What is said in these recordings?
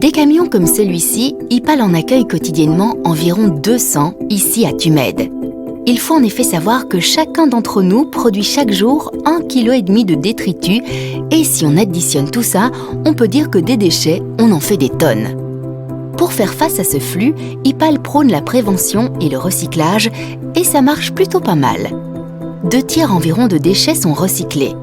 Des camions comme celui-ci, IPAL en accueille quotidiennement environ 200 ici à Tumed. Il faut en effet savoir que chacun d'entre nous produit chaque jour 1,5 kg de détritus et si on additionne tout ça, on peut dire que des déchets, on en fait des tonnes. Pour faire face à ce flux, IPAL prône la prévention et le recyclage et ça marche plutôt pas mal. 2 tiers environ de déchets sont recyclés.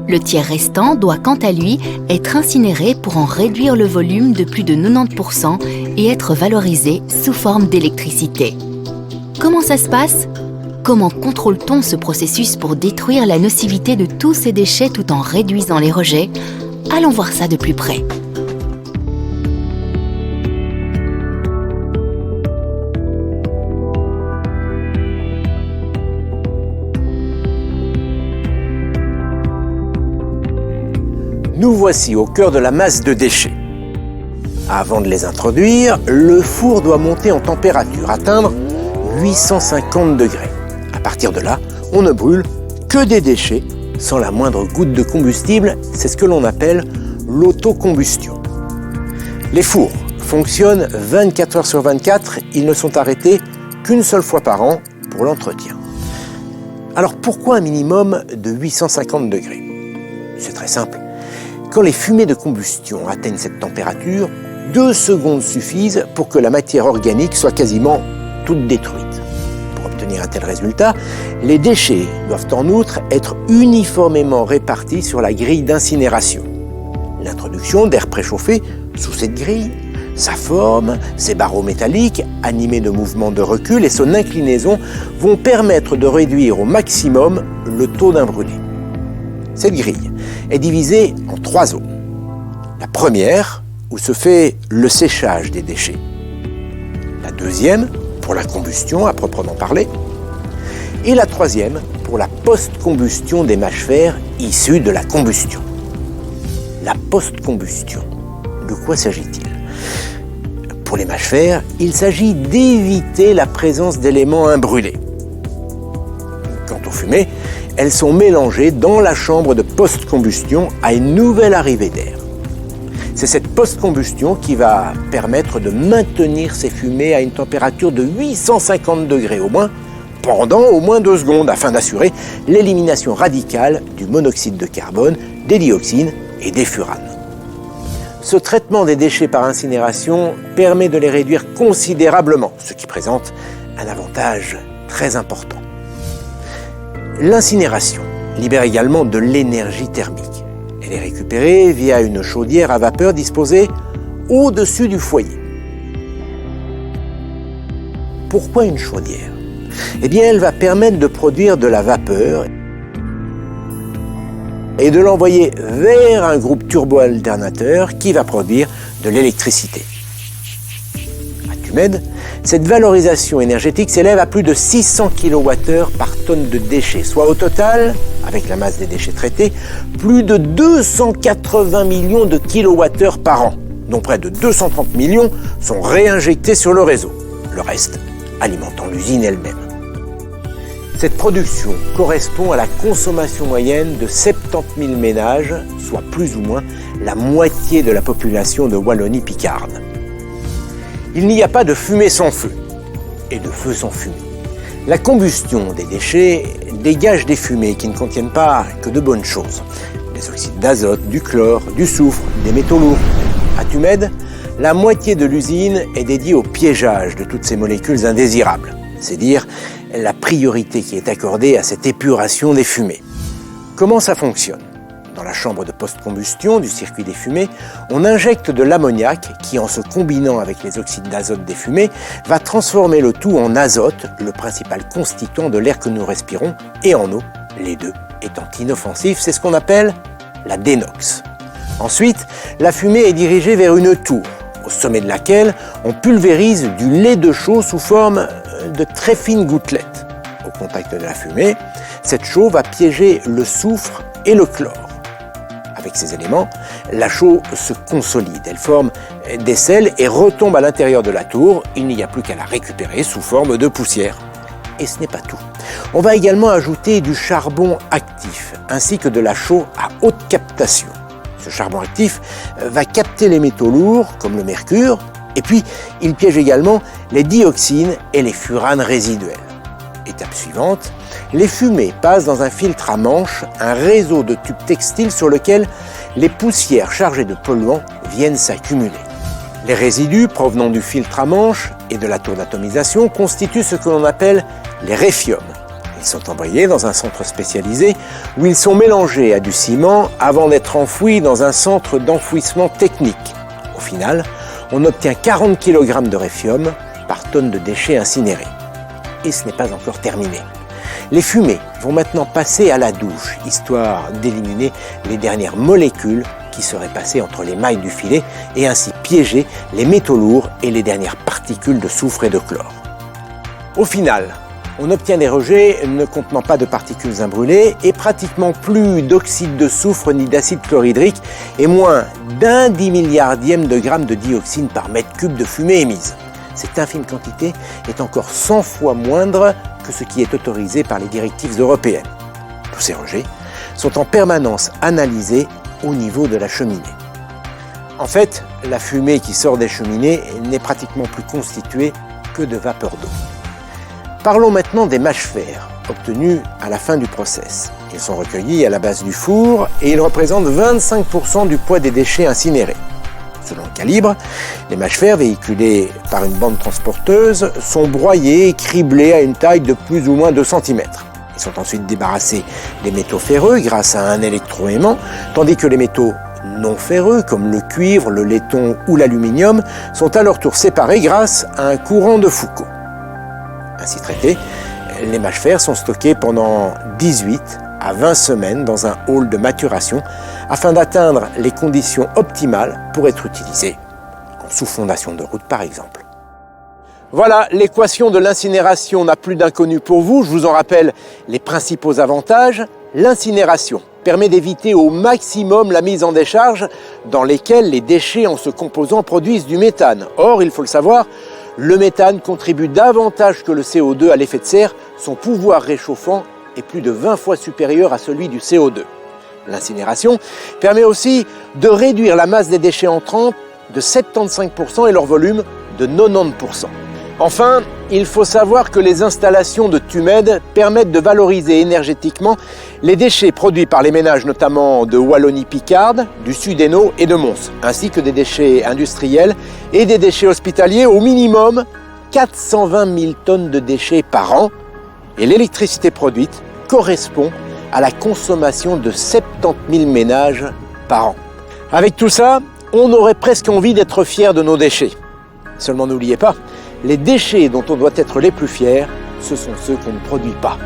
Le tiers restant doit quant à lui être incinéré pour en réduire le volume de plus de 90% et être valorisé sous forme d'électricité. Comment ça se passe ? Comment contrôle-t-on ce processus pour détruire la nocivité de tous ces déchets tout en réduisant les rejets ? Allons voir ça de plus près. Nous voici au cœur de la masse de déchets. Avant de les introduire, le four doit monter en température, atteindre 850 degrés. À partir de là, on ne brûle que des déchets sans la moindre goutte de combustible. C'est ce que l'on appelle l'autocombustion. Les fours fonctionnent 24 heures sur 24. Ils ne sont arrêtés qu'une seule fois par an pour l'entretien. Alors pourquoi un minimum de 850 degrés ? C'est très simple. Quand les fumées de combustion atteignent cette température, 2 secondes suffisent pour que la matière organique soit quasiment toute détruite. Pour obtenir un tel résultat, les déchets doivent en outre être uniformément répartis sur la grille d'incinération. L'introduction d'air préchauffé sous cette grille, sa forme, ses barreaux métalliques animés de mouvements de recul et son inclinaison vont permettre de réduire au maximum le taux d'imbrûlé. Cette grille est divisée en 3 zones. La première, où se fait le séchage des déchets. La deuxième, pour la combustion à proprement parler. Et la troisième, pour la post-combustion des mâches-fer issues de la combustion. La post-combustion, de quoi s'agit-il ? Pour les mâches-fer, il s'agit d'éviter la présence d'éléments imbrûlés. Quant aux fumées, elles sont mélangées dans la chambre de post-combustion à une nouvelle arrivée d'air. C'est cette post-combustion qui va permettre de maintenir ces fumées à une température de 850 degrés au moins, pendant au moins 2 secondes, afin d'assurer l'élimination radicale du monoxyde de carbone, des dioxines et des furanes. Ce traitement des déchets par incinération permet de les réduire considérablement, ce qui présente un avantage très important. L'incinération libère également de l'énergie thermique. Elle est récupérée via une chaudière à vapeur disposée au-dessus du foyer. Pourquoi une chaudière ? Eh bien, elle va permettre de produire de la vapeur et de l'envoyer vers un groupe turbo-alternateur qui va produire de l'électricité. À Tumed, cette valorisation énergétique s'élève à plus de 600 kWh par tonne de déchets, soit au total, avec la masse des déchets traités, plus de 280 millions de kWh par an, dont près de 230 millions sont réinjectés sur le réseau, le reste alimentant l'usine elle-même. Cette production correspond à la consommation moyenne de 70 000 ménages, soit plus ou moins la moitié de la population de Wallonie-Picarde. Il n'y a pas de fumée sans feu, et de feu sans fumée. La combustion des déchets dégage des fumées qui ne contiennent pas que de bonnes choses. Des oxydes d'azote, du chlore, du soufre, des métaux lourds. À Tumed, la moitié de l'usine est dédiée au piégeage de toutes ces molécules indésirables. C'est dire la priorité qui est accordée à cette épuration des fumées. Comment ça fonctionne ? Dans la chambre de post-combustion du circuit des fumées, on injecte de l'ammoniac qui, en se combinant avec les oxydes d'azote des fumées, va transformer le tout en azote, le principal constituant de l'air que nous respirons, et en eau, les deux étant inoffensifs. C'est ce qu'on appelle la dénox. Ensuite, la fumée est dirigée vers une tour, au sommet de laquelle on pulvérise du lait de chaux sous forme de très fines gouttelettes. Au contact de la fumée, cette chaux va piéger le soufre et le chlore. Avec ces éléments, la chaux se consolide, elle forme des sels et retombe à l'intérieur de la tour. Il n'y a plus qu'à la récupérer sous forme de poussière. Et ce n'est pas tout. On va également ajouter du charbon actif, ainsi que de la chaux à haute captation. Ce charbon actif va capter les métaux lourds, comme le mercure, et puis il piège également les dioxines et les furanes résiduels. Étape suivante, les fumées passent dans un filtre à manche, un réseau de tubes textiles sur lequel les poussières chargées de polluants viennent s'accumuler. Les résidus provenant du filtre à manche et de la tour d'atomisation constituent ce que l'on appelle les réfiums. Ils sont envoyés dans un centre spécialisé où ils sont mélangés à du ciment avant d'être enfouis dans un centre d'enfouissement technique. Au final, on obtient 40 kg de réfium par tonne de déchets incinérés. Et ce n'est pas encore terminé. Les fumées vont maintenant passer à la douche, histoire d'éliminer les dernières molécules qui seraient passées entre les mailles du filet et ainsi piéger les métaux lourds et les dernières particules de soufre et de chlore. Au final, on obtient des rejets ne contenant pas de particules imbrûlées et pratiquement plus d'oxyde de soufre ni d'acide chlorhydrique et moins d'1 10 de grammes de dioxine par mètre cube de fumée émise. Cette infime quantité est encore 100 fois moindre que ce qui est autorisé par les directives européennes. Tous ces rejets sont en permanence analysés au niveau de la cheminée. En fait, la fumée qui sort des cheminées n'est pratiquement plus constituée que de vapeur d'eau. Parlons maintenant des mâches-fer, obtenus à la fin du process. Ils sont recueillis à la base du four et ils représentent 25% du poids des déchets incinérés. Selon le calibre, les mâches-fer véhiculés par une bande transporteuse sont broyés et criblés à une taille de plus ou moins 2 cm. Ils sont ensuite débarrassés des métaux ferreux grâce à un électroaimant, tandis que les métaux non ferreux, comme le cuivre, le laiton ou l'aluminium, sont à leur tour séparés grâce à un courant de Foucault. Ainsi traités, les mâches-fer sont stockés pendant 18 à 20 semaines dans un hall de maturation afin d'atteindre les conditions optimales pour être utilisés en sous-fondation de route par exemple. Voilà, l'équation de l'incinération n'a plus d'inconnu pour vous. Je vous en rappelle les principaux avantages. L'incinération permet d'éviter au maximum la mise en décharge dans lesquelles les déchets en se composant produisent du méthane. Or, il faut le savoir, le méthane contribue davantage que le CO2 à l'effet de serre. Son pouvoir réchauffant est plus de 20 fois supérieur à celui du CO2. L'incinération permet aussi de réduire la masse des déchets entrants de 75% et leur volume de 90%. Enfin, il faut savoir que les installations de TUMED permettent de valoriser énergétiquement les déchets produits par les ménages, notamment de Wallonie-Picarde, du Sud-Hainaut et de Mons, ainsi que des déchets industriels et des déchets hospitaliers, au minimum 420 000 tonnes de déchets par an. Et l'électricité produite correspond à la consommation de 70 000 ménages par an. Avec tout ça, on aurait presque envie d'être fier de nos déchets. Seulement n'oubliez pas, les déchets dont on doit être les plus fiers, ce sont ceux qu'on ne produit pas.